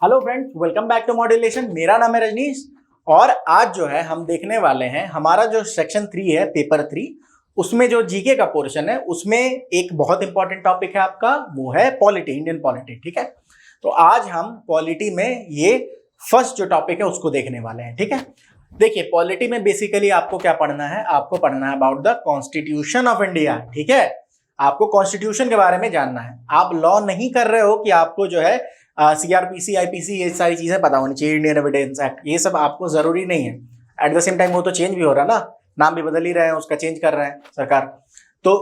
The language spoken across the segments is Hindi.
Hello friends, welcome back to modulation. मेरा नाम है रजनीश और आज जो है हम देखने वाले हैं हमारा जो सेक्शन 3 है, पेपर 3, उसमें जो जीके का पोर्शन है उसमें एक बहुत इंपॉर्टेंट टॉपिक है आपका, वो है पॉलिटी, इंडियन पॉलिटी। ठीक है, तो आज हम पॉलिटी में ये फर्स्ट जो टॉपिक है उसको देखने वाले हैं। ठीक है, देखिए पॉलिटी में बेसिकली आपको क्या पढ़ना है, आपको पढ़ना है about the constitution of India. ठीक है, आपको कॉन्स्टिट्यूशन के बारे में जानना है। आप लॉ नहीं कर रहे हो कि आपको जो है सीआरपीसी, आईपीसी, ये सारी चीजें पता होनी चाहिए, इंडियन एविडेंस एक्ट, ये सब आपको जरूरी नहीं है। एट द सेम टाइम वो तो चेंज भी हो रहा है ना, नाम भी बदल ही रहे हैं, उसका चेंज कर रहे हैं सरकार। तो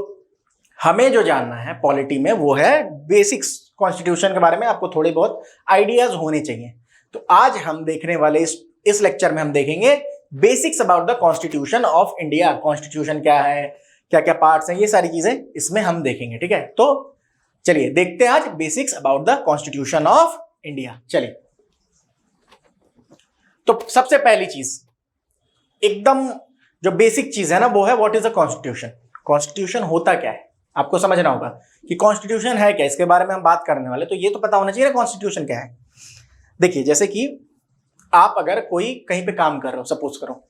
हमें जो जानना है पॉलिटी में वो है बेसिक्स, कॉन्स्टिट्यूशन के बारे में आपको थोड़े बहुत आइडियाज होने चाहिए। तो आज हम देखने वाले इस लेक्चर में हम देखेंगे basics about the constitution of India. Constitution क्या है, क्या क्या पार्ट्स हैं, ये सारी चीजें इसमें हम देखेंगे। ठीक है, तो चलिए देखते हैं आज basics about the constitution of India. चलिए, तो सबसे पहली चीज, एकदम जो बेसिक चीज है ना, वो है what is the constitution. Constitution होता क्या है, आपको समझना होगा कि कॉन्स्टिट्यूशन है क्या, इसके बारे में हम बात करने वाले। तो ये तो पता होना चाहिए ना कॉन्स्टिट्यूशन क्या है। देखिए, जैसे कि आप अगर कोई कहीं पे काम कर रहे हो, सपोज करो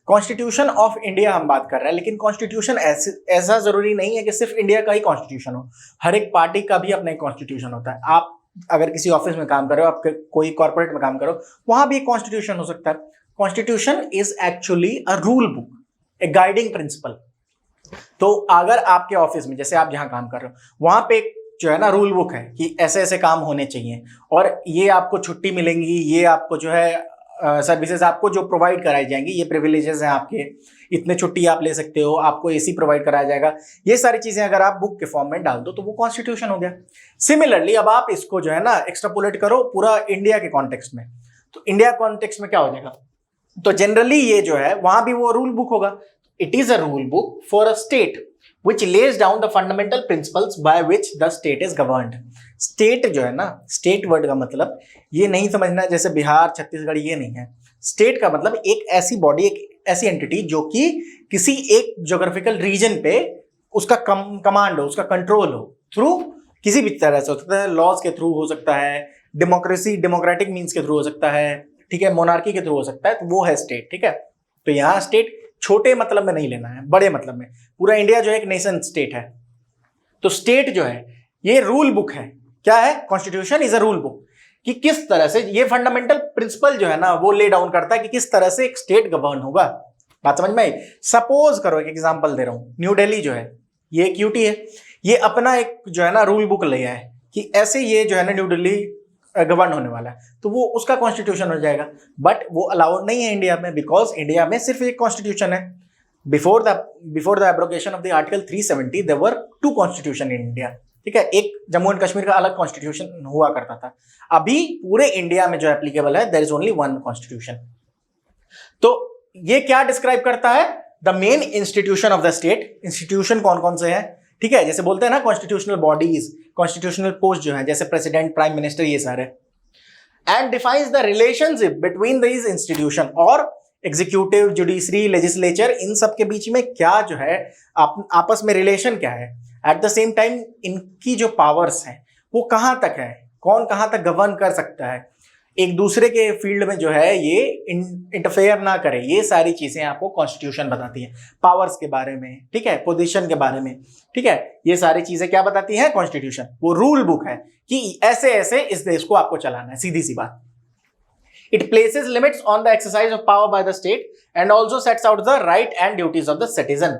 कॉन्स्टिट्यूशन ऑफ इंडिया हम बात कर रहे हैं, लेकिन कॉन्स्टिट्यूशन ऐसा जरूरी नहीं है कि सिर्फ इंडिया का ही कॉन्स्टिट्यूशन हो। हर एक पार्टी का भी अपना कॉन्स्टिट्यूशन होता है। आप अगर किसी ऑफिस में काम कर रहे हो, आप कोई कॉर्पोरेट में काम करो, वहां भी एक कॉन्स्टिट्यूशन हो सकता है। Constitution is actually a rule book, A guiding principal. तो अगर आपके ऑफिस में, जैसे आप जहां काम कर रहे हो, वहां पे जो है ना रूल बुक है कि ऐसे ऐसे काम होने चाहिए और ये आपको छुट्टी मिलेंगी, ये आपको जो है सर्विसेज आपको जो प्रोवाइड कराई जाएंगी, ये प्रिविलेजेस हैं आपके, इतने छुट्टी आप ले सकते हो, आपको एसी प्रोवाइड कराया जाएगा। ये सारी चीजें अगर आप बुक के फॉर्म में डाल दो तो वो कॉन्स्टिट्यूशन हो गया। सिमिलरली अब आप इसको जो है ना एक्सट्रापोलेट करो पूरा इंडिया के कॉन्टेक्स्ट में, तो इंडिया कॉन्टेक्स्ट में क्या हो जाएगा, तो जनरली ये जो है वहां भी वो रूल बुक होगा। It is a rule book for a state which lays down the fundamental principles by which the state is governed। State जो है ना, स्टेट वर्ड का मतलब ये नहीं समझना जैसे बिहार, छत्तीसगढ़, ये नहीं है। स्टेट का मतलब एक ऐसी बॉडी, एक ऐसी एंटिटी जो कि किसी एक ज्योग्राफिकल रीजन पे उसका कमांड हो, उसका कंट्रोल हो, थ्रू किसी भी तरह से हो सकता है, लॉज के थ्रू हो सकता है, डेमोक्रेसी, डेमोक्रेटिक मीन्स के थ्रू हो सकता है, ठीक है, मोनार्की के थ्रू हो सकता है, तो वो है स्टेट। ठीक है, तो यहाँ स्टेट छोटे मतलब में नहीं लेना है, बड़े मतलब में। पूरा इंडिया जो है एक नेशन स्टेट है। तो स्टेट जो है ये रूल बुक है। क्या है, constitution is a rule book कि किस तरह से ये फंडामेंटल प्रिंसिपल जो है ना वो ले डाउन करता है कि किस तरह से एक स्टेट गवर्न होगा। बात समझ में आई। सपोज करो, एक एग्जांपल दे रहा हूं, न्यू दिल्ली जो है ये एक यूटी है, ये अपना एक जो है ना रूल बुक ले आया है कि ऐसे ये जो है ना न्यू दिल्ली गवर्न होने वाला है, तो वो उसका कॉन्स्टिट्यूशन हो जाएगा। बट वो अलाउड नहीं है इंडिया में, बिकॉज इंडिया में सिर्फ एक कॉन्स्टिट्यूशन है। Before the abrogation of the article 370 there were 2 constitution in India. ठीक है, एक जम्मू एंड कश्मीर का अलग कॉन्स्टिट्यूशन हुआ करता था। अभी पूरे इंडिया में जो एप्लीकेबल है देयर इज ओनली 1 कॉन्स्टिट्यूशन। तो ये क्या डिस्क्राइब करता है, the main institution of the state. Institution कौन कौन से हैं, ठीक है, जैसे बोलते हैं ना कॉन्स्टिट्यूशनल बॉडीज, कॉन्स्टिट्यूशनल पोस्ट जो है, जैसे प्रेसिडेंट, प्राइम मिनिस्टर, ये सारे। And defines the relationship between these institution, और एग्जीक्यूटिव, जुडिशरी, लेजिस्लेचर, इन सब के बीच में क्या जो है आपस में रिलेशन क्या है। एट द सेम टाइम इनकी जो पावर्स हैं वो कहाँ तक है, कौन कहाँ तक गवर्न कर सकता है, एक दूसरे के फील्ड में जो है ये इंटरफेयर ना करे, ये सारी चीजें आपको कॉन्स्टिट्यूशन बताती है। पावर्स के बारे में, ठीक है, पोजीशन के बारे में, ठीक है, ये सारी चीजें क्या बताती है कॉन्स्टिट्यूशन। वो रूल बुक है कि ऐसे ऐसे इस देश को आपको चलाना है, सीधी सी बात। It places limits on the exercise of power by the state and also sets out the right and duties of the citizen.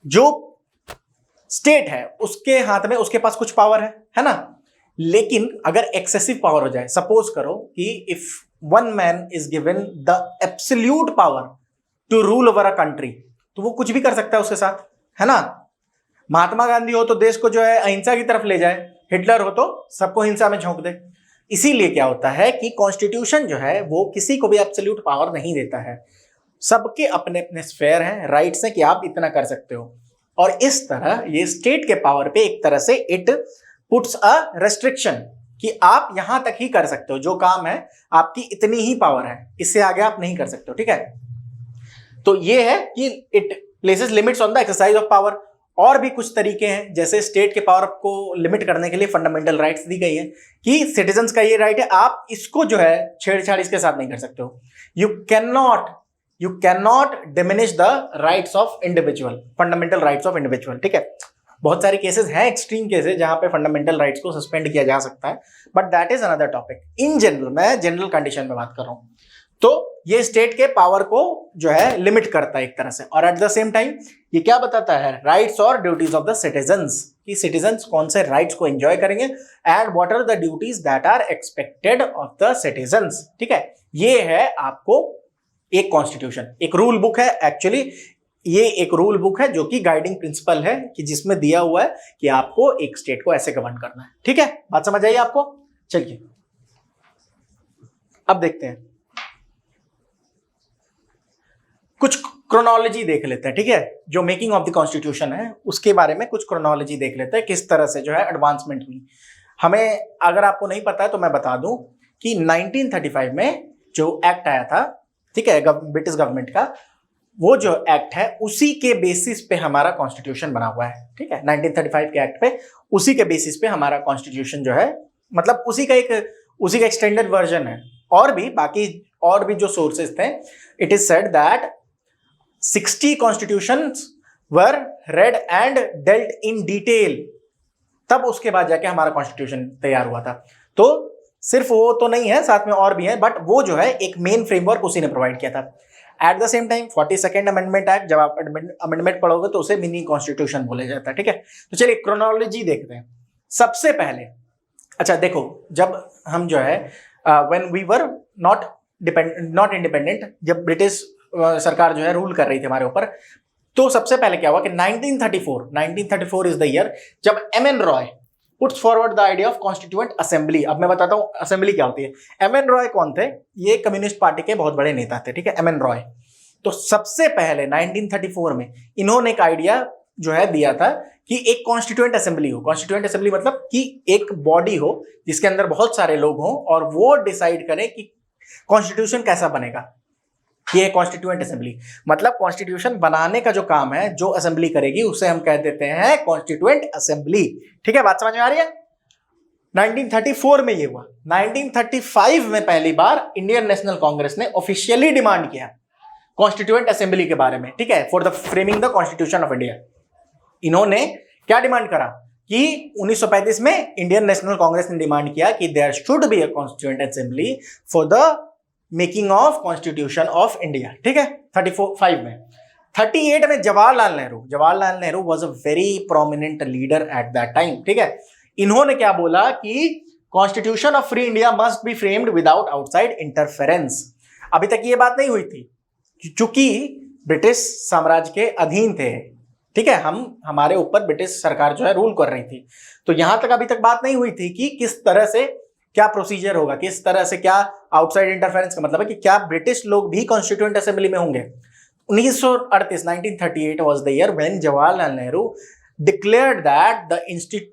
जो स्टेट है उसके हाथ में, उसके पास कुछ पावर है ना, लेकिन अगर एक्सेसिव पावर हो जाए, सपोज करो कि if one man is given the absolute power to rule over a country, तो वो कुछ भी कर सकता है उसके साथ, है ना। महात्मा गांधी हो तो देश को जो है अहिंसा की तरफ ले जाए, हिटलर हो तो सबको हिंसा में झोंक दे। इसीलिए क्या होता है कि कॉन्स्टिट्यूशन जो है वो किसी को भी एब्सोल्यूट पावर नहीं देता है, सबके अपने अपने स्फेयर हैं, राइट्स हैं कि आप इतना कर सकते हो। और इस तरह ये स्टेट के पावर पे एक तरह से इट पुट्स अ रेस्ट्रिक्शन कि आप यहां तक ही कर सकते हो, जो काम है आपकी इतनी ही पावर है, इससे आगे आप नहीं कर सकते हो। ठीक है, तो ये है कि it places limits on the exercise of power. और भी कुछ तरीके हैं, जैसे स्टेट के पावर को लिमिट करने के लिए फंडामेंटल राइट्स दी गई है कि सिटीजन्स का ये राइट है, आप इसको जो है छेड़छाड़ इसके साथ नहीं कर सकते हो। You can not diminish the rights of individual, fundamental rights of individual, ठीक है। बहुत सारे केसेस हैं, एक्सट्रीम केसेस, जहां पे फंडामेंटल राइट्स को सस्पेंड किया जा सकता है, but that is another topic. In general, मैं जनरल कंडीशन में बात कर रहा हूं, तो ये स्टेट के पावर को जो है लिमिट करता है एक तरह से, और एट द सेम टाइम ये क्या बताता है, राइट्स और ड्यूटीज ऑफ द सिटीजन्स, कि सिटीजन्स कौन से राइट्स को एंजॉय करेंगे and what are the duties that are expected of the citizens, ठीक है। ये है आपको एक कॉन्स्टिट्यूशन, एक रूल बुक है एक्चुअली, ये एक रूल बुक है जो कि गाइडिंग प्रिंसिपल है, कि जिसमें दिया हुआ है कि आपको एक स्टेट को ऐसे गवर्न करना है, ठीक है। बात समझ आई आपको? चलिए अब देखते हैं, कुछ क्रोनोलॉजी देख लेते हैं, ठीक है। जो मेकिंग ऑफ द कॉन्स्टिट्यूशन है उसके बारे में कुछ क्रोनोलॉजी देख लेते हैं, किस तरह से जो है एडवांसमेंट हुई। हमें अगर आपको नहीं पता है तो मैं बता दूं कि 1935 में जो एक्ट आया था, ठीक है, ब्रिटिश गवर्नमेंट का, वो जो एक्ट है उसी के बेसिस पे हमारा कॉन्स्टिट्यूशन बना हुआ है, ठीक है। 1935 के एक्ट पे, उसी के बेसिस पे हमारा कॉन्स्टिट्यूशन जो है, मतलब उसी का एक्सटेंडेड वर्जन है। और भी बाकी और भी जो सोर्सेज थे, it is said that 60 constitutions were red and dealt in detail, तब उसके बाद जाके हमारा कॉन्स्टिट्यूशन तैयार हुआ था। तो सिर्फ वो तो नहीं है, साथ में और भी है, बट वो जो है एक मेन फ्रेमवर्क उसी ने प्रोवाइड किया था। At the same time 42nd amendment act, जब आप अमेंडमेंट पढ़ोगे तो उसे मिनी कॉन्स्टिट्यूशन बोला जाता है, ठीक है। तो चलिए क्रोनोलॉजी देखते हैं। सबसे पहले, अच्छा देखो, जब हम जो है when we were not independent, जब ब्रिटिश सरकार जो है रूल कर रही थी हमारे ऊपर, तो सबसे पहले क्या हुआ कि 1934 इज द ईयर जब MN Roy puts forward the idea of constituent assembly. अब मैं बताता हूं असेंबली क्या होती है। एमएन रॉय कौन थे? ये कम्युनिस्ट पार्टी के बहुत बड़े नेता थे, ठीक है, एमएन रॉय। तो सबसे पहले 1934 में इन्होंने एक आइडिया जो है दिया था कि एक कॉन्स्टिट्यूएंट असेंबली हो। कॉन्स्टिट्यूएंट असेंबली मतलब कि एक बॉडी हो जिसके अंदर बहुत सारे लोग हों और वो डिसाइड करें कि कॉन्स्टिट्यूशन कैसा बनेगा। ये है कॉन्स्टिट्यूएंट असेंबली, मतलब कॉन्स्टिट्यूशन बनाने का जो काम है जो असेंबली करेगी उसे हम कह देते हैं कॉन्स्टिट्यूएंट असेंबली, ठीक है। बात समझ में आ रही है? 1934 में ये हुआ। 1935 में पहली बार इंडियन नेशनल कांग्रेस ने ऑफिशियली डिमांड किया कॉन्स्टिट्यूएंट असेंबली के बारे में, ठीक है, for the framing the constitution of India. इन्होंने क्या डिमांड करा कि 1935 में इंडियन नेशनल कांग्रेस ने डिमांड किया कि there should be a constituent assembly for the making of constitution of India, ठीक है। 35 में 38 में Jawaharlal Nehru was a very prominent leader at that time, ठीक है। इन्होंने क्या बोला कि constitution of free India must be framed without outside interference. अभी तक ये बात नहीं हुई थी क्योंकि ब्रिटिश साम्राज्य के अधीन थे, ठीक है, हमारे ऊपर ब्रिटिश सरकार जो है रूल कर रही थी। तो यहां तक अभी तक बात नहीं हुई थी कि किस तरह से क्या प्रोसीजर होगा, किस तरह से क्या आउटसाइड इंटरफेरेंस का मतलब है कि क्या ब्रिटिश लोग भी कॉन्स्टिट्यूएंट असेंबली में होंगे। 1938 was the year when Jawaharlal Nehru declared that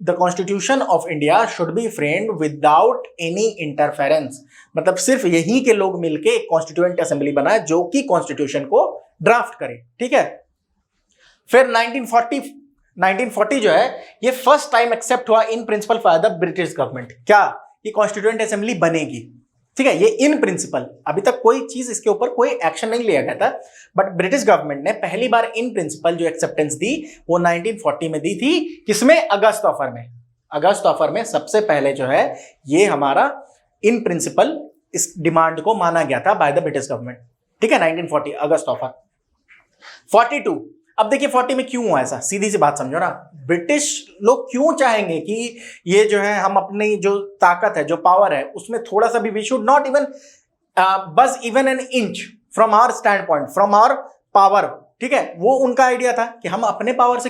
the Constitution of India should be framed without any interference। मतलब सिर्फ यही के लोग मिलके एक कॉन्स्टिट्यूएंट असेंबली बनाए जो कि कॉन्स्टिट्यूशन को ड्राफ्ट करे, ठीक है। फिर 1940 जो है ये फर्स्ट टाइम एक्सेप्ट हुआ in principle for the British government, क्या कि कॉन्स्टिट्यूएंट असेंबली बनेगी, ठीक है। ये इन प्रिंसिपल, अभी तक कोई चीज इसके ऊपर कोई एक्शन नहीं लिया गया था, बट ब्रिटिश गवर्नमेंट ने पहली बार इन प्रिंसिपल जो एक्सेप्टेंस दी वो 1940 में दी थी। किसमें? अगस्त ऑफर में सबसे पहले जो है ये हमारा इन प्रिंसिपल इस डिमांड को माना गया था बाय द ब्रिटिश गवर्नमेंट, ठीक है। 1940 अगस्त ऑफर। 42, अब देखिए 40 में क्यों हुआ ऐसा, सीधी सी बात समझो ना। ब्रिटिश लोग क्यों चाहेंगे कि ये जो है हम अपनी जो ताकत है, जो पावर है, उसमें थोड़ा सा भी वी शुड नॉट इवन बस even an inch from our stand point, from our power, ठीक है। वो उनका आइडिया था कि हम अपने पावर से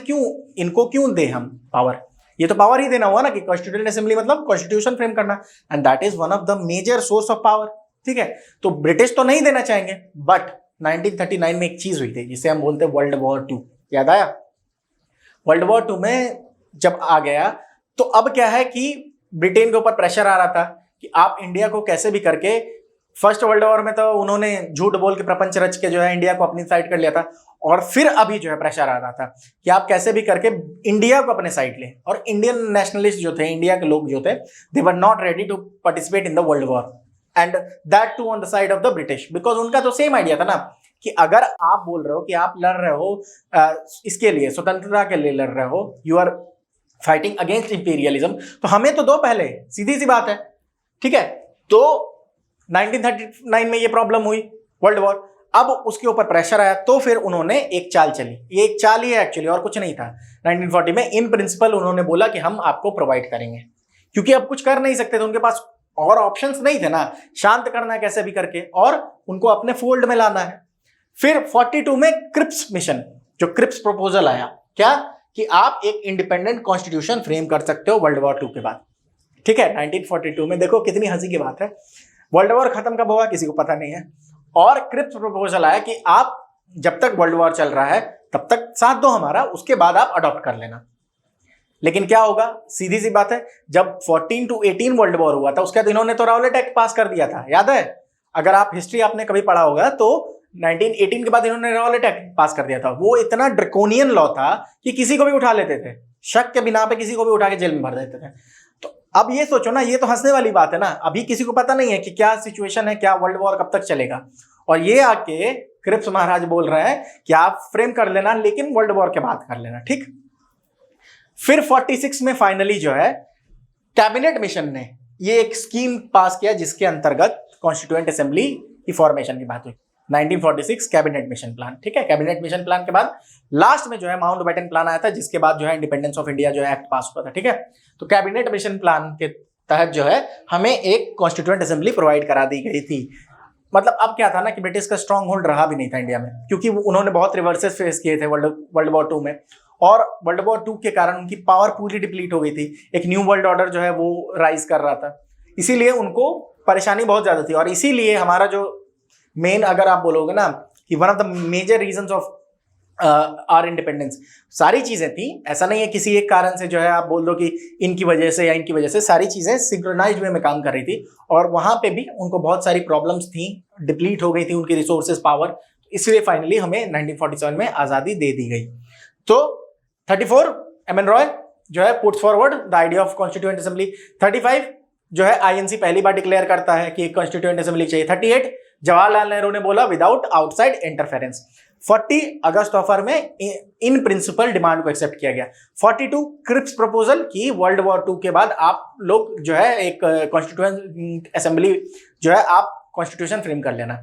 इनको क्यों दे हम पावर। ये तो पावर ही देना हुआ ना कि कॉन्स्टिट्यूएंट असेंबली मतलब कॉन्स्टिट्यूशन फ्रेम करना, and that is one of the major source of power, ठीक है। तो ब्रिटिश तो नहीं देना चाहेंगे, बट 1939 में एक चीज हुई थी जिसे हम बोलते हैं वर्ल्ड वॉर 2। याद आया? वर्ल्ड वॉर 2 में जब आ गया तो अब क्या है कि ब्रिटेन के ऊपर प्रेशर आ रहा था कि आप इंडिया को कैसे भी करके, फर्स्ट वर्ल्ड वॉर में तो उन्होंने झूठ बोल के प्रपंच रच के जो है इंडिया को अपनी साइड कर लिया था, और फिर अभी जो है प्रेशर आ रहा था कि आप कैसे भी करके इंडिया को अपने साइड ले, और इंडियन नेशनलिस्ट जो थे, इंडिया के लोग जो थे, they were not ready to participate in the world war and that too on the side of the British, because उनका तो सेम आइडिया था ना कि अगर आप बोल रहे हो कि आप लड़ रहे हो इसके लिए, स्वतंत्रता के लिए लड़ रहे हो, you are fighting against imperialism, तो हमें तो दो पहले, सीधी सी बात है, ठीक है। तो 1939 में ये प्रॉब्लम हुई, वर्ल्ड वॉर, अब उसके ऊपर प्रेशर आया, तो फिर उन्होंने एक चाल चली, ये एक चाल ही है एक्चुअली, और कुछ नहीं था। 1940 में इन प्रिंसिपल उन्होंने बोला कि हम आपको प्रोवाइड करेंगे, क्योंकि अब कुछ कर नहीं सकते थे, उनके पास और ऑप्शंस नहीं थे ना, शांत करना है कैसे भी करके और उनको अपने फोल्ड में लाना है। फिर 42 में क्रिप्स मिशन, जो क्रिप्स प्रपोजल आया, क्या कि आप एक इंडिपेंडेंट कॉन्स्टिट्यूशन फ्रेम कर सकते हो वर्ल्ड वॉर 2 के बाद, ठीक है। 1942 में देखो कितनी हंसी की बात है, वर्ल्ड वॉर खत्म कब हुआ किसी को पता नहीं है, और क्रिप्स प्रपोजल आया कि आप जब तक वर्ल्ड वॉर चल रहा है तब तक साथ दो हमारा, उसके बाद आप अडॉप्ट कर लेना। लेकिन क्या होगा, सीधी सी बात है, जब 14 to 18 वर्ल्ड वॉर हुआ था उसके बाद इन्होंने तो राउलेट एक्ट पास कर दिया था, याद है? अगर आप हिस्ट्री आपने कभी पढ़ा होगा तो 1918 के बाद इन्होंने राउलेट एक्ट पास कर दिया था। वो इतना ड्रकोनियन लॉ था कि किसी को भी उठा लेते थे, शक के बिना पे किसी को भी उठा के जेल में भर देते थे। तो अब ये सोचो ना, ये तो हंसने वाली बात है ना, अभी किसी को पता नहीं है कि क्या सिचुएशन है, क्या वर्ल्ड वॉर कब तक चलेगा, और ये आके क्रिप्स महाराज बोल रहे हैं कि आप फ्रेम कर लेना लेकिन वर्ल्ड वॉर के बाद कर लेना, ठीक। फिर 46 में फाइनली जो है कैबिनेट मिशन ने ये एक स्कीम पास किया जिसके अंतर्गत कॉन्स्टिट्यूएंट असेंबली की फॉर्मेशन की बात हुई, 1946 कैबिनेट मिशन प्लान, ठीक है। कैबिनेट मिशन प्लान के बाद लास्ट में जो है माउंटबेटन प्लान आया था, जिसके बाद जो है इंडिपेंडेंस ऑफ इंडिया जो है एक्ट पास हुआ था, ठीक है। तो कैबिनेट मिशन प्लान के तहत जो है हमें एक कॉन्स्टिट्यूएंट असेंबली प्रोवाइड करा दी गई थी। मतलब अब क्या था ना कि ब्रिटिश का स्ट्रॉन्ग होल्ड रहा भी नहीं था इंडिया में, क्योंकि उन्होंने बहुत रिवर्सेस फेस किए थे वर्ल्ड वॉर 2 में, और वर्ल्ड वॉर 2 के कारण उनकी पावर पूरी डिप्लीट हो गई थी, एक न्यू वर्ल्ड ऑर्डर जो है वो राइज कर रहा था, इसीलिए उनको परेशानी बहुत ज्यादा थी। और इसीलिए हमारा जो मेन, अगर आप बोलोगे ना कि one of the major reasons of our independence, सारी चीजें थी, ऐसा नहीं है किसी एक कारण से जो है आप बोल दो कि इनकी वजह से या इनकी वजह से, सारी चीजें सिंक्रोनाइज्ड वे में काम कर रही थी, और वहां पे भी उनको बहुत सारी प्रॉब्लम्स थी, डिप्लीट हो गई थी उनकी रिसोर्सेज, पावर, इसलिए फाइनली हमें 1947 में आजादी दे दी गई। तो 34 एम.एन. रॉय जो है puts forward the idea of constituent assembly. 35 जो है आईएनसी पहली बार डिक्लेयर करता है कि एक कॉन्स्टिट्यूएंट असेंबली चाहिए। 38 जवाहरलाल नेहरू ने बोला विदाउट आउटसाइड इंटरफेरेंस। 40 अगस्त ऑफर में इन प्रिंसिपल डिमांड को एक्सेप्ट किया गया। 42 क्रिप्स प्रपोजल की वर्ल्ड वॉर 2 के बाद आप लोग जो है एक कॉन्स्टिट्यूएंट असेंबली जो है आप कॉन्स्टिट्यूशन फ्रेम कर लेना।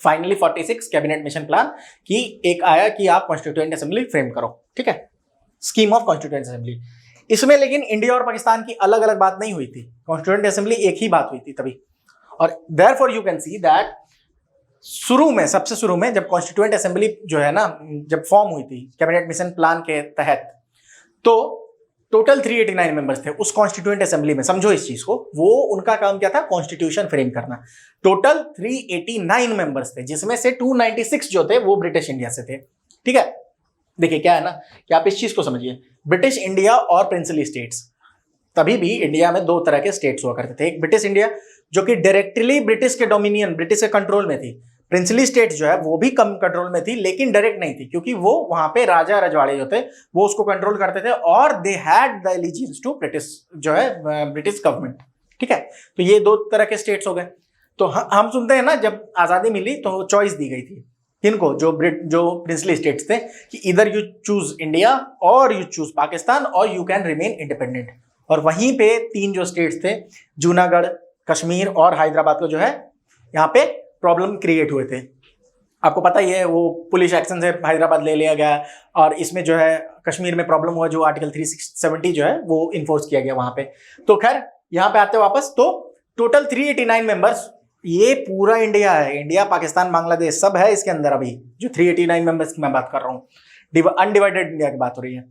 फाइनली 46 कैबिनेट मिशन प्लान की एक आया कि आप कॉन्स्टिट्यूएंट असेंबली फ्रेम करो, ठीक है, स्कीम ऑफ कॉन्स्टिट्यूएंट असेंबली। इसमें लेकिन इंडिया और पाकिस्तान की अलग अलग बात नहीं हुई थी, कॉन्स्टिट्यूएंट असेंबली एक ही बात हुई थी तभी। और therefore you can see that शुरू में, सबसे शुरू में जब कॉन्स्टिट्यूएंट असेंबली जो है ना जब फॉर्म हुई थी कैबिनेट मिशन प्लान के तहत, तो टोटल 389 मेंबर्स थे उस कॉन्स्टिट्यूएंट असेंबली में। समझो इस चीज को, वो उनका काम क्या था, कॉन्स्टिट्यूशन फ्रेम करना। टोटल 389 मेंबर्स थे, जिसमें से 296 जो थे वो ब्रिटिश इंडिया से थे, ठीक है। देखिए क्या है ना कि आप इस चीज को समझिए, ब्रिटिश इंडिया और प्रिंसली स्टेट्स, तभी भी इंडिया में दो तरह के स्टेट्स हुआ करते थे। एक ब्रिटिश इंडिया जो कि डायरेक्टली ब्रिटिश के डोमिनियन, ब्रिटिश के कंट्रोल में थी। प्रिंसली स्टेट जो है वो भी कम कंट्रोल में थी, लेकिन डायरेक्ट नहीं थी, क्योंकि वो वहां पे राजा रजवाड़े जो थे वो उसको कंट्रोल करते थे, और they had the allegiance to British जो है ब्रिटिश गवर्नमेंट, ठीक है। तो ये दो तरह के स्टेट्स हो गए। तो हम सुनते हैं ना जब आजादी मिली तो चॉइस दी गई थी किनको, जो प्रिंसली स्टेट्स थे, कि इधर यू चूज इंडिया और यू चूज पाकिस्तान और यू कैन रिमेन इंडिपेंडेंट। और वहीं पे तीन जो स्टेट्स थे, जूनागढ़, कश्मीर और हैदराबाद को जो है यहाँ पे प्रॉब्लम क्रिएट हुए थे। आपको पता ही है वो पुलिस एक्शन से हैदराबाद ले लिया गया, और इसमें जो है कश्मीर में प्रॉब्लम हुआ, जो आर्टिकल 370 जो है वो इन्फोर्स किया गया वहां पे। तो खैर यहाँ पे आते वापस, तो टोटल 389 मेंबर्स, ये पूरा इंडिया है, इंडिया पाकिस्तान बांग्लादेश सब है इसके अंदर। अभी जो 389 मेंबर्स की मैं बात कर रहा हूँ, अनडिवाइडेड इंडिया की बात हो रही है।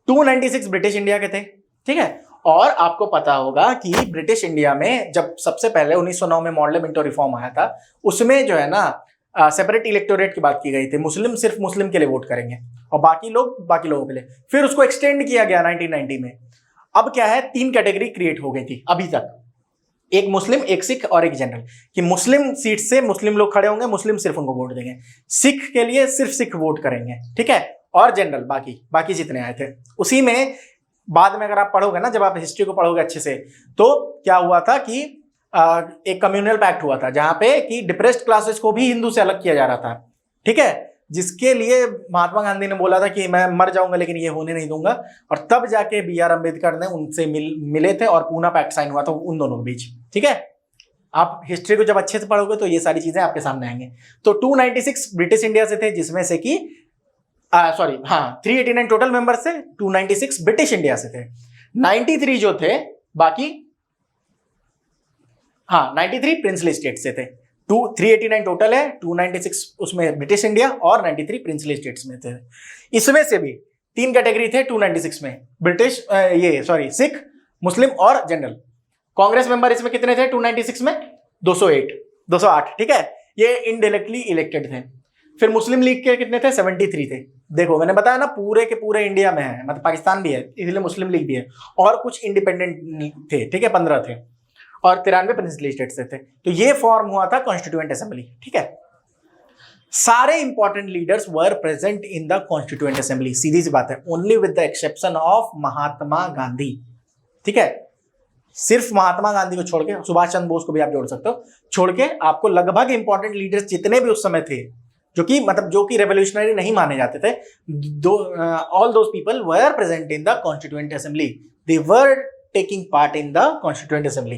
296 ब्रिटिश इंडिया के थे, ठीक है। और आपको पता होगा कि ब्रिटिश इंडिया में जब सबसे पहले 1909 में मॉडल मिंटो रिफॉर्म आया था, उसमें जो है ना सेपरेट इलेक्टोरेट की बात की गई थी, मुस्लिम सिर्फ मुस्लिम के लिए वोट करेंगे और बाकी लोग बाकी लोगों के लिए। फिर उसको एक्सटेंड किया गया 1990 में। अब क्या है, 3 कैटेगरी क्रिएट हो गई थी अभी तक, एक मुस्लिम, एक सिख और एक जनरल, कि मुस्लिम सीट से मुस्लिम लोग खड़े होंगे, मुस्लिम सिर्फ उनको वोट देंगे, सिख के लिए सिर्फ सिख वोट करेंगे, ठीक है, और जनरल बाकी जितने आए थे। उसी में बाद में अगर आप पढ़ोगे ना, जब आप हिस्ट्री को पढ़ोगे अच्छे से, तो क्या हुआ था कि एक कम्युनल पैक्ट हुआ था जहां पे कि डिप्रेस्ड क्लासेस को भी हिंदू से अलग किया जा रहा था, ठीक है, जिसके लिए महात्मा गांधी ने बोला था कि मैं मर जाऊंगा लेकिन ये होने नहीं दूंगा, और तब जाके B.R. अम्बेडकर ने उनसे मिले थे और पूना पैक्ट साइन हुआ था उन दोनों के बीच, ठीक है। आप हिस्ट्री को जब अच्छे से पढ़ोगे तो ये सारी चीजें आपके सामने आएंगे। तो 296 ब्रिटिश इंडिया से थे, जिसमें से कि 389 टोटल मेंबर से 296 ब्रिटिश इंडिया से थे, 93 जो थे बाकी 93 प्रिंसली स्टेट से थे। 389 टोटल है, 296 उसमें ब्रिटिश इंडिया और 93 प्रिंसली स्टेट्स में थे। इसमें से भी 3 कैटेगरी थे 296 में, ब्रिटिश सिख, मुस्लिम और जनरल। कांग्रेस मेंबर इसमें कितने थे 296 में? 208, ठीक है, ये इनडायरेक्टली इलेक्टेड थे। फिर मुस्लिम लीग के कितने थे? 73 थे। देखो मैंने बताया ना, पूरे के पूरे इंडिया में है, मतलब पाकिस्तान भी है इसलिए मुस्लिम लीग भी है, और कुछ इंडिपेंडेंट थे, ठीक है, 15 थे, और 93 प्रिंसली स्टेट से थे। तो ये फॉर्म हुआ था कॉन्स्टिट्यूएंट असेंबली, ठीक है। सारे important leaders were present in the constituent assembly, सीधी सी बात है, only with the exception of Mahatma Gandhi, ठीक है। सिर्फ महात्मा गांधी को छोड़ के, सुभाष चंद्र बोस को भी आप जोड़ सकते हो, छोड़ के आपको लगभग इंपॉर्टेंट लीडर्स जितने भी उस समय थे, जो कि रेवोल्यूशनरी नहीं माने जाते थे, all those people were present in the constituent assembly, they were taking part in the constituent assembly.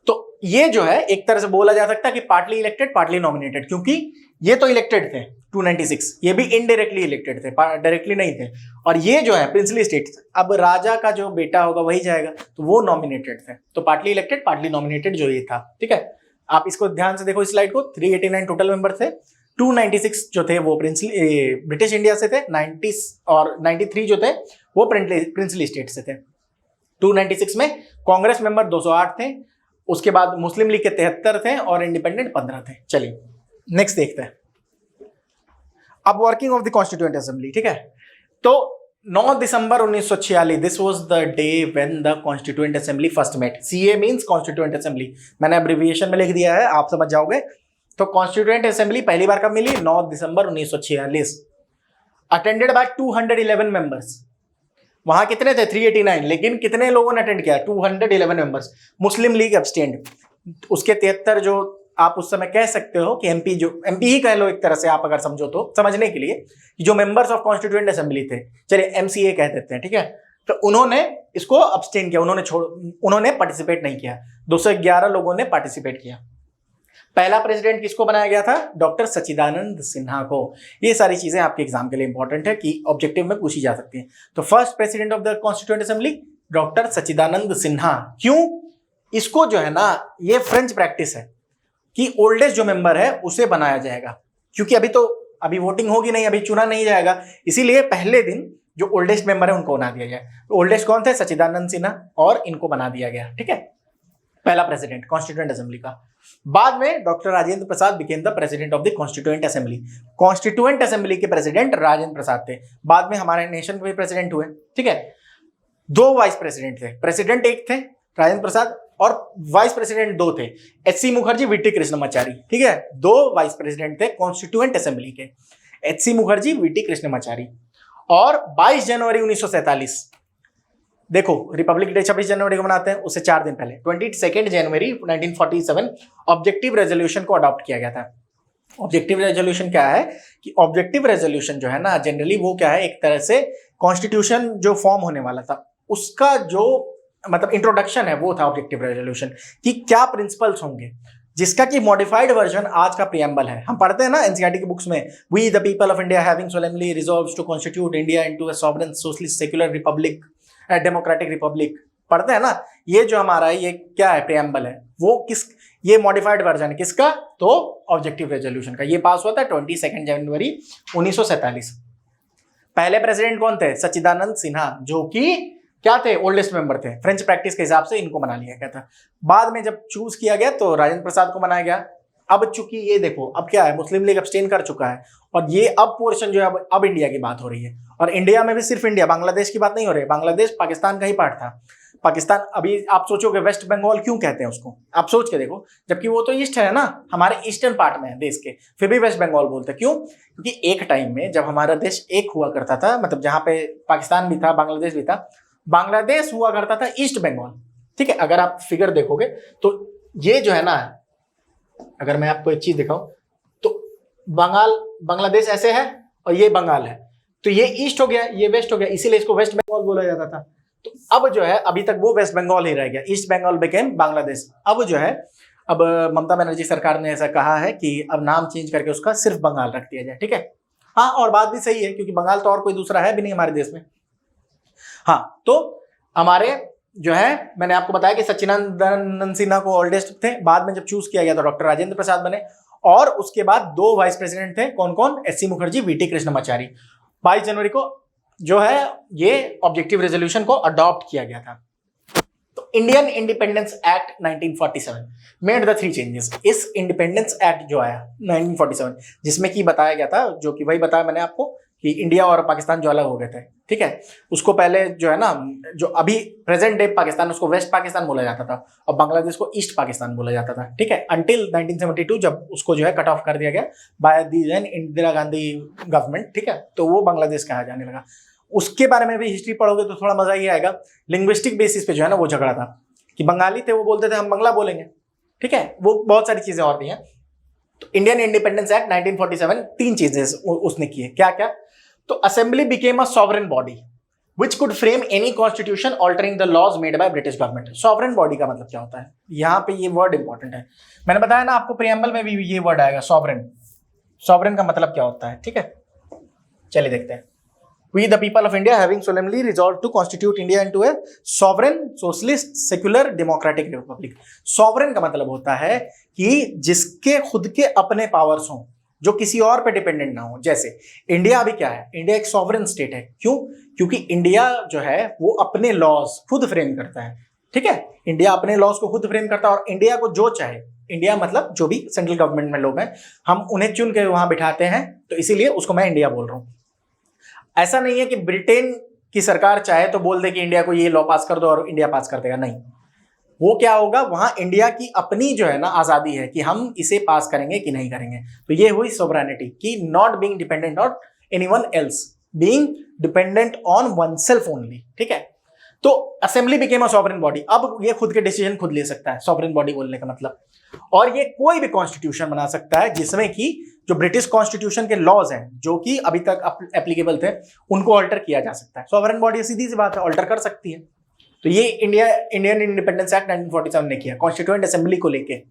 तो ये जो है एक तरह से बोला जा सकता है कि पार्टली इलेक्टेड पार्टली नॉमिनेटेड, क्योंकि ये तो इलेक्टेड थे 296, ये भी इनडायरेक्टली इलेक्टेड थे, डायरेक्टली नहीं थे। और ये जो है प्रिंसली स्टेट्स, अब राजा का जो बेटा होगा वही जाएगा, तो वो नॉमिनेटेड थे। तो पार्टली इलेक्टेड पार्टली नॉमिनेटेड जो ये था, ठीक है। आप इसको ध्यान से देखो इस स्लाइड को, 389 टोटल मेंबर थे, 296 जो थे वो ब्रिटिश इंडिया से थे, 90 और 93 जो थे वो प्रिंसली स्टेट से थे। 296 में कांग्रेस मेंबर 208 थे, उसके बाद मुस्लिम लीग के 73 थे और इंडिपेंडेंट 15 थे। चलिए नेक्स्ट देखते हैं अब working of the constituent assembly, ठीक है। तो 9 दिसंबर 1946, this was the day when the constituent assembly first met. CA means constituent assembly, मैंने अब्रिविएशन में लिख दिया है, आप समझ जाओगे। तो कॉन्स्टिट्यूएंट असेंबली पहली बार कब मिली? 9 दिसंबर 1946, अटेंडेड बाय 211 मेंबर्स। वहां कितने थे? 389, लेकिन कितने लोगों ने अटेंड किया? 211 मेंबर्स। मुस्लिम लीग एब्सटेंड, उसके 73 जो आप उस समय कह सकते हो कि एमपी ही कह लो एक तरह से, आप अगर समझो तो समझने के लिए, कि जो मेंबर्स ऑफ कॉन्स्टिट्यूएंट असेंबली थे, चलिए MCA कह देते हैं, ठीक है। तो उन्होंने इसको अब्सटेन किया, उन्होंने पार्टिसिपेट नहीं किया। 211 लोगों ने पार्टिसिपेट किया। पहला प्रेसिडेंट किसको बनाया गया था? डॉक्टर सच्चिदानंद सिन्हा को। ये सारी चीजें आपके एग्जाम के लिए इंपॉर्टेंट है कि ऑब्जेक्टिव में पूछी जा सकती है। तो first president of the constituent assembly doctor Sachchidananda Sinha. क्यों? इसको जो है ना, ये फ्रेंच प्रैक्टिस है कि ओल्डेस्ट जो मेंबर है उसे बनाया जाएगा, क्योंकि अभी वोटिंग होगी नहीं, अभी चुना नहीं जाएगा, इसीलिए पहले दिन जो ओल्डेस्ट मेंबर है उनको बना दिया जाए। तो ओल्डेस्ट कौन थे? सच्चिदानंद सिन्हा, और इनको बना दिया गया, ठीक है, पहला प्रेसिडेंट कॉन्स्टिट्यूएंट असेंबली का। बाद में doctor Rajendra Prasad became the president of the constituent assembly. Constituent assembly के प्रेसिडेंट राजेंद्र प्रसाद थे। बाद में हमारे नेशन के भी प्रेसिडेंट हुए, ठीक है। 2 वाइस प्रेसिडेंट थे, प्रेसिडेंट एक थे राजेंद्र प्रसाद, और वाइस प्रेसिडेंट 2 थे, HC मुखर्जी, VT कृष्णमाचारी, ठीक है। 2 वाइस प्रेसिडेंट थे कॉन्स्टिट्यूएंट असेंबली के, HC मुखर्जी, VT कृष्णमाचारी। और 22 जनवरी 1947, देखो रिपब्लिक डे 26 जनवरी को मनाते हैं, उससे 4 दिन पहले 22 जनवरी 1947 ऑब्जेक्टिव रेजोल्यूशन को अडॉप्ट किया गया था। ऑब्जेक्टिव रेजोल्यूशन क्या है कि ऑब्जेक्टिव रेजोल्यूशन जो है ना, जनरली वो क्या है, एक तरह से कॉन्स्टिट्यूशन जो फॉर्म होने वाला था उसका जो मतलब इंट्रोडक्शन है वो था ऑब्जेक्टिव रेजोल्यूशन, कि क्या प्रिंसिपल्स होंगे, जिसका कि मॉडिफाइड वर्जन आज का प्रियम्बल है। हम पढ़ते हैं ना एनसीईआरटी की बुक्स में, we the people of India having solemnly resolved to constitute India into a sovereign socialist secular republic democratic republic, पढ़ते हैं ना। ये जो हमारा ये क्या है, प्रियम्बल है, वो ये मॉडिफाइड वर्जन है किसका? तो ऑब्जेक्टिव रेजोल्यूशन का। ये पास हुआ था 22 जनवरी 1947। पहले प्रेसिडेंट कौन थे? सच्चिदानंद सिन्हा, जो कि क्या थे? ओल्डेस्ट मेंबर थे। फ्रेंच प्रैक्टिस के हिसाब से इनको बना लिया गया था। बाद में जब चूज किया गया तो राजेंद्र प्रसाद को बनाया गया। अब चूंकि ये देखो अब क्या है, मुस्लिम लीग अब्सटेन कर चुका है, और ये अब पोर्शन जो है अब इंडिया की बात हो रही है। और इंडिया में भी सिर्फ इंडिया, बांग्लादेश की बात नहीं हो रही है, बांग्लादेश पाकिस्तान का ही पार्ट था। पाकिस्तान, अभी आप सोचोगे वेस्ट बंगाल क्यों कहते हैं उसको, आप सोच के देखो, जबकि वो तो ईस्ट है ना, हमारे ईस्टर्न पार्ट में है देश के, फिर भी वेस्ट बंगाल बोलते हैं। क्यों? क्योंकि एक टाइम में जब हमारा देश एक हुआ करता था, मतलब जहां पे पाकिस्तान भी था, बांग्लादेश भी था, बांग्लादेश हुआ करता था ईस्ट बंगाल। ठीक है, अगर आप फिगर देखोगे तो ये जो है ना, अगर मैं आपको एक चीज दिखाऊं तो बांग्लादेश ऐसे है और ये बंगाल है, तो ये ईस्ट हो गया, ये वेस्ट हो गया, इसीलिए इसको वेस्ट बंगाल बोला जाता था। तो अब जो है, अभी तक वो वेस्ट बंगाल ही रह गया, ईस्ट बंगाल बिकेम बांग्लादेश। अब जो है, अब ममता बनर्जी सरकार ने ऐसा कहा है कि अब नाम चेंज करके उसका सिर्फ बंगाल रख दिया जाए। ठीक है, हाँ, और बात भी सही है, क्योंकि बंगाल तो और कोई दूसरा है भी नहीं हमारे देश में। हाँ, तो हमारे जो है, मैंने आपको बताया कि सच्चिदानंद सिन्हा को ओल्डेस्ट थे, बाद में जब चूज किया गया तो डॉक्टर राजेंद्र प्रसाद बने, और उसके बाद 2 वाइस प्रेसिडेंट थे, कौन कौन? SC Mukherjee, VT Krishnamachari. 22 जनवरी को जो है ये ऑब्जेक्टिव रेजोल्यूशन को अडॉप्ट किया गया था। तो Indian independence act 1947 made the 3 changes. इस इंडिपेंडेंस एक्ट जो आया 1947, जिसमें कि बताया गया था, जो कि वही बताया मैंने आपको, कि इंडिया और पाकिस्तान जो अलग हो गए थे। ठीक है, उसको पहले जो है ना, जो अभी प्रेजेंट डे पाकिस्तान, उसको वेस्ट पाकिस्तान बोला जाता था, और बांग्लादेश को ईस्ट पाकिस्तान बोला जाता था। ठीक है, अंटिल 1972 जब उसको जो है कट ऑफ कर दिया गया by the then Indira Gandhi government. ठीक है, तो वो बांग्लादेश कहा जाने लगा। उसके बारे में भी हिस्ट्री पढ़ोगे तो थोड़ा मजा ही आएगा। लिंग्विस्टिक बेसिस पे जो है ना वो झगड़ा था, कि बंगाली थे वो बोलते थे हम बंगला बोलेंगे। ठीक है, वो बहुत सारी चीजें और भी हैं। तो इंडियन इंडिपेंडेंस एक्ट 1947 3 चीजें उसने की है। क्या क्या? तो assembly became a sovereign body which could frame any constitution altering the laws made by British government। Sovereign body का मतलब क्या होता है? यहाँ पे ये वर्ड इंपॉर्टेंट है, मैंने बताया ना आपको, प्रीएम्बल में भी ये वर्ड आएगा, सॉवरेन। सॉवरेन का मतलब क्या होता है? ठीक है, चलिए देखते हैं। We the people of India having solemnly resolved to constitute India into a sovereign socialist secular democratic republic। Sovereign का मतलब होता है कि जिसके खुद के अपने पावर्स हों, जो किसी और पे डिपेंडेंट ना हो। जैसे इंडिया अभी क्या है? इंडिया एक सॉवरेन स्टेट है। क्यों? क्योंकि इंडिया जो है वो अपने लॉज खुद फ्रेम करता है। ठीक है, इंडिया अपने लॉज को खुद फ्रेम करता है, और इंडिया को जो चाहे, इंडिया मतलब जो भी सेंट्रल गवर्नमेंट में लोग हैं, हम उन्हें चुन के वहां बिठाते हैं, तो इसीलिए उसको मैं इंडिया बोल रहा हूं। ऐसा नहीं है कि ब्रिटेन की सरकार चाहे तो बोल दे कि इंडिया को ये लॉ पास कर दो और इंडिया पास कर देगा, नहीं। वो क्या होगा, वहां इंडिया की अपनी जो है ना आजादी है कि हम इसे पास करेंगे कि नहीं करेंगे। तो ये हुई सोवरेनिटी, कि not being dependent on anyone else, being dependent on oneself only. ठीक है, तो assembly became a sovereign body. अब ये खुद के डिसीजन खुद ले सकता है, सॉवरेन बॉडी बोलने का मतलब। और ये कोई भी कॉन्स्टिट्यूशन बना सकता है जिसमें कि जो ब्रिटिश कॉन्स्टिट्यूशन के लॉज हैं, जो कि अभी तक एप्लीकेबल थे, उनको ऑल्टर किया जा सकता है। सॉवरेन बॉडी सीधी सी बात है, ऑल्टर कर सकती है। तो ये इंडियन इंडिपेंडेंस एक्ट 1947 ने किया, कॉन्स्टिट्यूएंट असेंबली को लेके।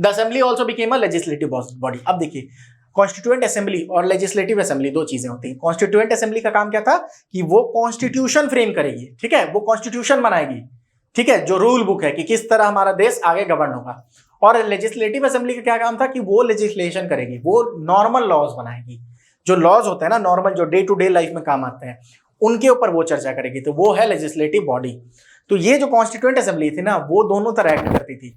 The assembly also became a legislative body. अब देखिए, कॉन्स्टिट्यूएंट असेंबली और लेजिस्लेटिव असेंबली 2 चीजें होती हैं। कॉन्स्टिट्यूएंट असेंबली का काम क्या था? कि वो कॉन्स्टिट्यूशन फ्रेम करेगी। ठीक है, वो कॉन्स्टिट्यूशन बनाएगी। ठीक है, जो रूल बुक है कि किस तरह हमारा देश आगे गवर्न होगा। और लेजिस्लेटिव असेंबली का क्या काम था? कि वो लेजिस्लेशन करेगी, वो नॉर्मल लॉज बनाएगी। जो लॉज होते हैं ना नॉर्मल, जो डे टू डे लाइफ में काम आते हैं, उनके ऊपर वो चर्चा करेगी। तो वो है लेजिस्लेटिव बॉडी। तो ये जो कॉन्स्टिट्यूएंट असेंबली थी ना, वो दोनों तरह एक्ट करती थी।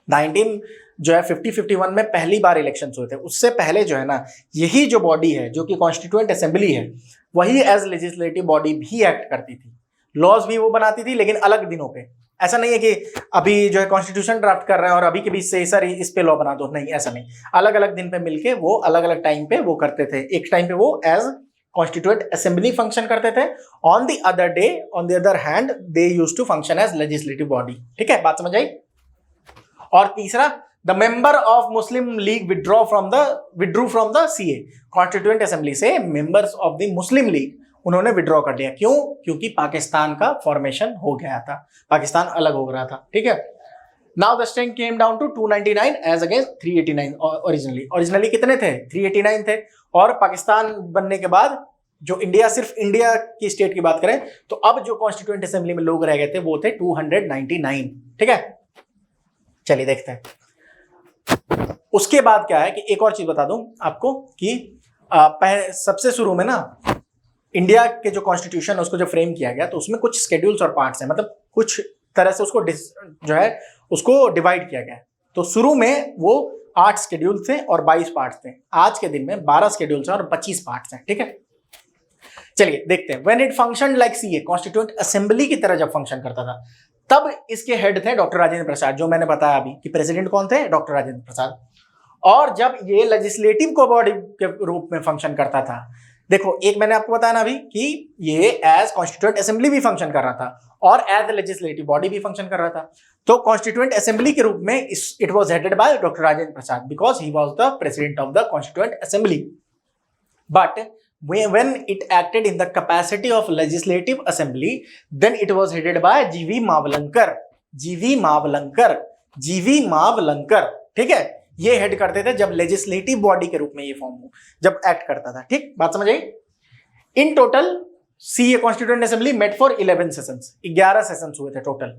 1951 में पहली बार इलेक्शन हुए थे, उससे पहले जो है ना, यही जो बॉडी है जो कि कॉन्स्टिट्यूएंट असेंबली है, वही एज लेजिस्लेटिव बॉडी भी एक्ट करती थी। लॉज भी वो बनाती थी, लेकिन अलग दिनों पे। ऐसा नहीं है कि अभी जो है कॉन्स्टिट्यूशन ड्राफ्ट कर रहे हैं और अभी के बीच से सर इस पे लॉ बना दो, नहीं, ऐसा नहीं। अलग अलग दिन पे मिलके वो अलग अलग टाइम पे वो करते थे। एक टाइम पे वो एज कॉन्स्टिट्यूएंट असेंबली फंक्शन करते थे, on the other hand they used to function as legislative body. ठीक है, बात समझ आई? और तीसरा, the member of Muslim League withdrew from the CA. Constituent assembly से members of the Muslim League उन्होंने विड्रॉ कर लिया। क्यों? क्योंकि पाकिस्तान का फॉर्मेशन हो गया था, पाकिस्तान अलग हो रहा था। ठीक है, now the strength came down to 299 as against 389 originally कितने थे? 389 थे। और पाकिस्तान बनने के बाद जो इंडिया, सिर्फ इंडिया की स्टेट की बात करें तो अब जो कॉन्स्टिट्यूएंट असेंबली में लोग रह गए थे वो थे 299। ठीक है, चलिए देखते हैं उसके बाद क्या है। कि एक और चीज बता दूं आपको कि सबसे शुरू में ना इंडिया के जो कॉन्स्टिट्यूशन है उसको जब फ्रेम किया गया तो उसमें कुछ स्केड्यूल्स और पार्ट्स हैं, मतलब कुछ तरह से उसको जो है उसको डिवाइड किया गया है। तो शुरू में वो 8 स्केड्यूल थे और 22 पार्ट्स थे। आज के दिन में 12 स्केड्यूल्स हैं और 25 पार्ट्स हैं। ठीक है, चलिए देखते हैं। When it function like CA, constituent assembly की तरह जब फंक्शन करता था, तब इसके हेड थे डॉक्टर राजेंद्र प्रसाद, जो मैंने बताया अभी कि प्रेसिडेंट कौन थे, डॉक्टर राजेंद्र प्रसाद। और जब ये लेजिस्लेटिव को बॉडी के रूप में फंक्शन करता था, देखो एक मैंने आपको बताया ना अभी कि ये एज कॉन्स्टिट्यूएंट असेंबली भी फंक्शन कर रहा था और एज लेजिस्लेटिव बॉडी भी फंक्शन कर रहा था। तो कॉन्स्टिट्यूएंट असेंबली के रूप में it was headed by doctor Rajendra Prasad because he was the president of the constituent assembly. But when it acted in the capacity of legislative assembly, then it was headed by GV Mavlankar। ठीक है, ये हेड करते थे जब लेजिस्लेटिव बॉडी के रूप में ये फॉर्म हो, जब एक्ट करता था। ठीक, बात समझ आई। In total CA constituent assembly met for 11 sessions, 11 sessions हुए थे टोटल।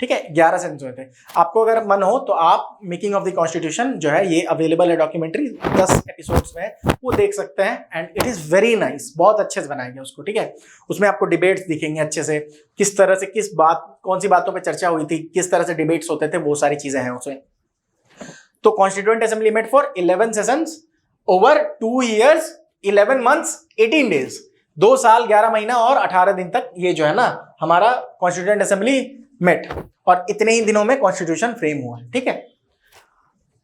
ठीक है, 11 सेशंस हुए थे। आपको अगर मन हो तो आप मेकिंग ऑफ द कॉन्स्टिट्यूशन जो है ये अवेलेबल है डॉक्यूमेंट्री, 10 एपिसोड्स में, वो देख सकते हैं and it is very nice, बहुत अच्छे से बनाया गया उसको। ठीक है, उसमें आपको डिबेट्स दिखेंगे अच्छे से, किस तरह से किस बात, कौन सी बातों पे चर्चा हुई थी, किस तरह से डिबेट्स होते थे, वो सारी चीजें हैं उसमें। तो constituent assembly met for 11 sessions over 2 years 11 months 18 days, 2 साल 11 महीना और 18 दिन तक ये जो है ना हमारा कॉन्स्टिट्यूएंट असेंबली मेट, और इतने ही दिनों में कॉन्स्टिट्यूशन फ्रेम हुआ। ठीक है,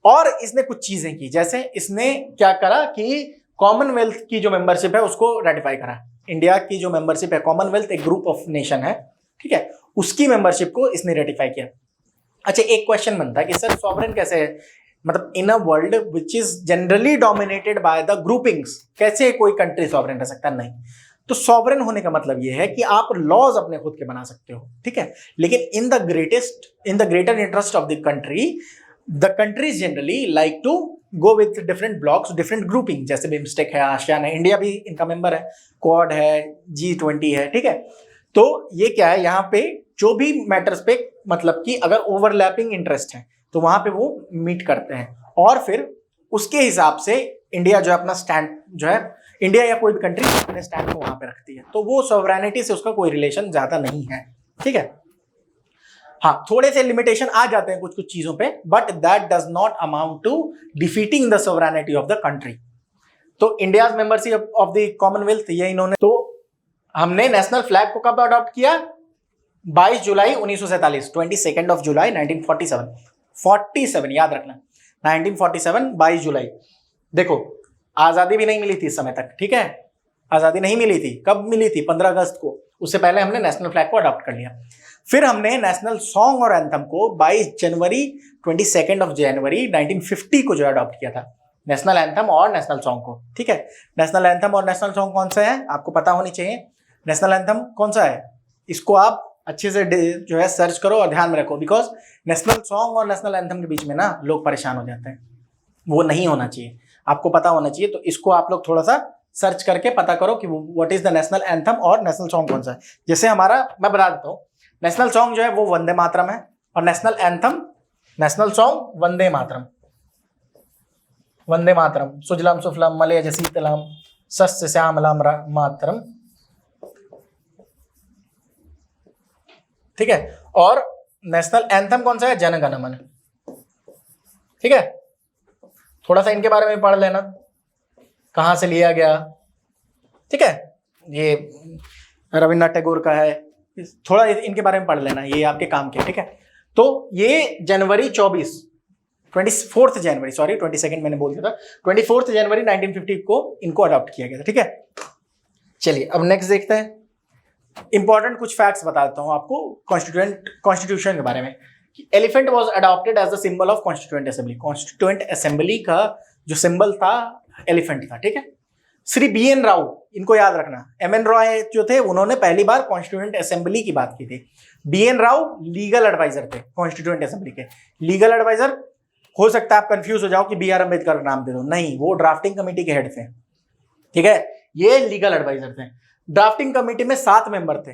और इसने कुछ चीजें की, जैसे इसने क्या करा कि कॉमनवेल्थ की जो मेंबरशिप है उसको रेटिफाई करा। इंडिया की जो मेंबरशिप है, कॉमनवेल्थ एक ग्रुप ऑफ नेशन है, ठीक है, उसकी मेंबरशिप को इसने रेटिफाई किया। अच्छा, एक क्वेश्चन बनता है कि सर सॉवरेन कैसे है, मतलब in a world which is generally dominated by the groupings, कैसे कोई कंट्री सॉवरेन रह सकता है? नहीं। तो सॉवरेन होने का मतलब यह है कि आप लॉज अपने खुद के बना सकते हो। ठीक है, लेकिन in the greater interest of the countries generally like to go with different blocks, different grouping, जैसे बिम्स्टेक है, आसियान है, इंडिया भी इनका मेंबर है, क्वाड है, G20 है। ठीक है, तो ये क्या है, यहाँ पे जो भी मैटर्स पे मतलब कि अगर ओवरलैपिंग इंटरेस्ट है तो वहां पे वो मीट करते हैं, और फिर उसके हिसाब से इंडिया जो है अपना स्टैंड जो है, इंडिया या कोई भी कंट्री अपने स्टैंड को वहां पे रखती है, तो वो सॉवरेनिटी से उसका कोई रिलेशन ज्यादा नहीं है। ठीक है, हाँ, थोड़े से लिमिटेशन आ जाते हैं कुछ कुछ चीजों पे, but that does not amount to defeating the sovereignty of the country. तो India membership of the Commonwealth, ये इन्होंने, तो हमने नेशनल फ्लैग को कब अडॉप्ट किया? 22 जुलाई 1947, 22 ऑफ जुलाई 1947, याद रखना, 1947 22 जुलाई। देखो आजादी भी नहीं मिली थी इस समय तक। ठीक है, आजादी नहीं मिली थी, कब मिली थी? 15 अगस्त को। उससे पहले हमने नेशनल फ्लैग को अडॉप्ट कर लिया। फिर हमने नेशनल सॉन्ग और एंथम को 22 ऑफ जनवरी 1950 को जो अडॉप्ट किया था, नेशनल एंथम और नेशनल सॉन्ग को। ठीक है, नेशनल एंथम और नेशनल सॉन्ग कौन सा है आपको पता होनी चाहिए। नेशनल एंथम कौन सा है, इसको आप अच्छे से जो है सर्च करो और ध्यान में रखो, बिकॉज नेशनल सॉन्ग और नेशनल एंथम के बीच में ना लोग परेशान हो जाते हैं, वो नहीं होना चाहिए, आपको पता होना चाहिए। तो इसको आप लोग थोड़ा सा सर्च करके पता करो कि what is the national anthem और नेशनल सॉन्ग कौन सा है। जैसे हमारा, मैं बता देता हूँ, नेशनल सॉन्ग जो है वो वंदे मातरम है, और national anthem, national song Vande Mataram, Vande Mataram, Sujalam सुफलाम मलयज शीतलाम सस्य श्यामलाम मातरम। ठीक है, और नेशनल एंथम कौन सा है? जन गण मन। ठीक है, थोड़ा सा इनके बारे में पढ़ लेना, कहां से लिया गया। ठीक है, ये रविन्द्रनाथ टैगोर का है, थोड़ा इनके बारे में पढ़ लेना, ये आपके काम के। ठीक है, तो ये जनवरी 24 जनवरी, सॉरी 22 मैंने बोल दिया था, 24 जनवरी 1950 को इनको अडॉप्ट किया गया था। ठीक है, चलिए अब नेक्स्ट देखते हैं। इंपॉर्टेंट कुछ फैक्ट्स बताता हूं आपको कॉन्स्टिट्यूशन के बारे में। Elephant was adopted as a symbol of constituent assembly. Constituent assembly का जो सिंबल था एलिफेंट था। ठीक है, श्री BN राव, इनको याद रखना, MN रॉय जो थे उन्होंने पहली बार कॉन्स्टिट्यूएंट असेंबली की बात की थी। BN राव लीगल एडवाइजर थे कॉन्स्टिट्यूएंट असेंबली के। लीगल एडवाइजर, हो सकता है आप कंफ्यूज हो जाओ कि BR अम्बेडकर का नाम दे दो, नहीं, वो ड्राफ्टिंग कमेटी के हेड थे। ठीक है, ये लीगल एडवाइजर थे। ड्राफ्टिंग कमेटी में 7 मेंबर थे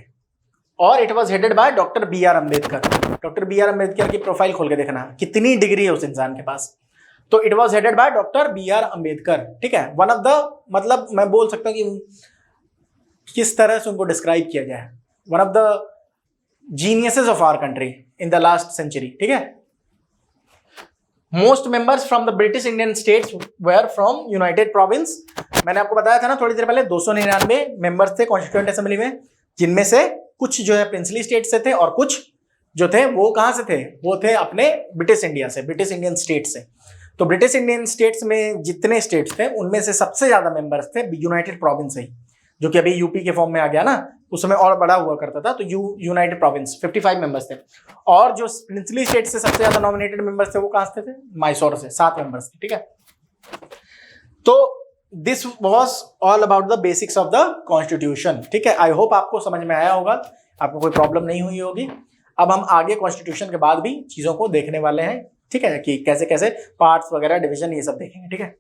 और it was headed by doctor BR Ambedkar. Doctor BR Ambedkar की प्रोफाइल खोल के देखना कितनी डिग्री है उस इंसान के पास। तो it was headed by doctor BR Ambedkar. ठीक है, वन ऑफ द, मतलब मैं बोल सकता हूं कि किस तरह से उनको डिस्क्राइब किया जाए, one of the geniuses of our country in the last century. ठीक है, most members from the British Indian states were from United Province मैंने आपको बताया था ना थोड़ी देर पहले 299 मेंबर्स थे कॉन्स्टिट्यूएंट असेंबली में, जिनमें से कुछ जो है प्रिंसली स्टेट से थे और कुछ जो थे वो कहां से थे, वो थे अपने ब्रिटिश इंडिया से, ब्रिटिश इंडियन स्टेट से। तो ब्रिटिश इंडियन स्टेट्स में जितने स्टेट्स थे उनमें से सबसे ज्यादा मेंबर्स थे यूनाइटेड प्रोविंस ही, जो कि अभी यूपी के फॉर्म में आ गया ना, उस समय और बड़ा हुआ करता था, तो यूनाइटेड प्रोविंस 55 मेंबर्स थे। और जो प्रिंसली स्टेट से सबसे ज्यादा नॉमिनेटेड मेंबर्स थे वो कहां से थे, मैसूर से 7 मेंबर्स थे, ठीक है। तो this was all about the basics of the constitution, ठीक है। आई होप आपको समझ में आया होगा, आपको कोई प्रॉब्लम नहीं हुई होगी। अब हम आगे कॉन्स्टिट्यूशन के बाद भी चीजों को देखने वाले हैं, ठीक है, कि कैसे कैसे पार्ट्स वगैरह डिवीजन ये सब देखेंगे, ठीक है।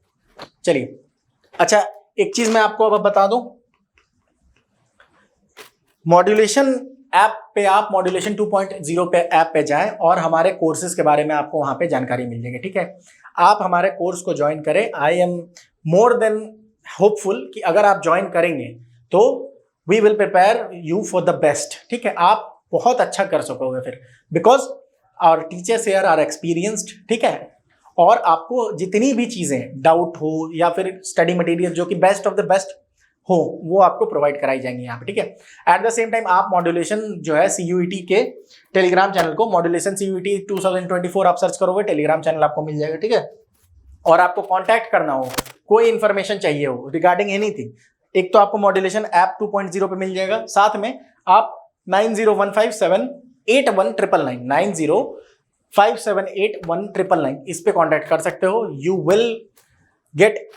चलिए, अच्छा एक चीज मैं आपको अब बता दूं, मॉड्यूलेशन ऐप पे आप मॉड्यूलेशन 2.0 पे ऐप पे जाएं और हमारे कोर्सेज के बारे में आपको वहां पे जानकारी मिल जाएगी, ठीक है। आप हमारे कोर्स को ज्वाइन करें। I am more than hopeful कि अगर आप ज्वाइन करेंगे तो we will prepare you for the best, ठीक है। आप बहुत अच्छा कर सकोगे फिर, because our teachers here are experienced, ठीक है। और आपको जितनी भी चीजें डाउट हो या फिर स्टडी मटेरियल जो कि बेस्ट ऑफ द बेस्ट हो वो आपको प्रोवाइड कराई जाएंगी यहाँ पे, ठीक है। एट द सेम टाइम आप मॉड्यूलेशन जो है CUET के टेलीग्राम चैनल को, मॉड्यूलेशन CUET 2024 आप सर्च करोगे, टेलीग्राम चैनल आपको मिल जाएगा, ठीक है। और आपको कांटेक्ट करना हो, कोई इन्फॉर्मेशन चाहिए हो रिगार्डिंग एनीथिंग, एक तो आपको मॉड्यूलेशन ऐप 2.0 पे मिल जाएगा, साथ में आप 9015781999 9057811999 इस पे कांटेक्ट कर सकते हो। You will get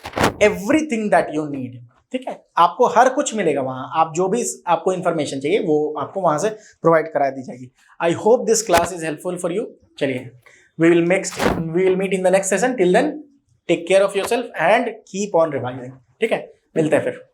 everything that you need, ठीक है। आपको हर कुछ मिलेगा वहां, आप जो भी आपको इन्फॉर्मेशन चाहिए वो आपको वहां से प्रोवाइड करा दी जाएगी। I hope this class is helpful for you. चलिए, we will meet in the next session. Till then take care of yourself and keep on revising, ठीक है। मिलते हैं फिर।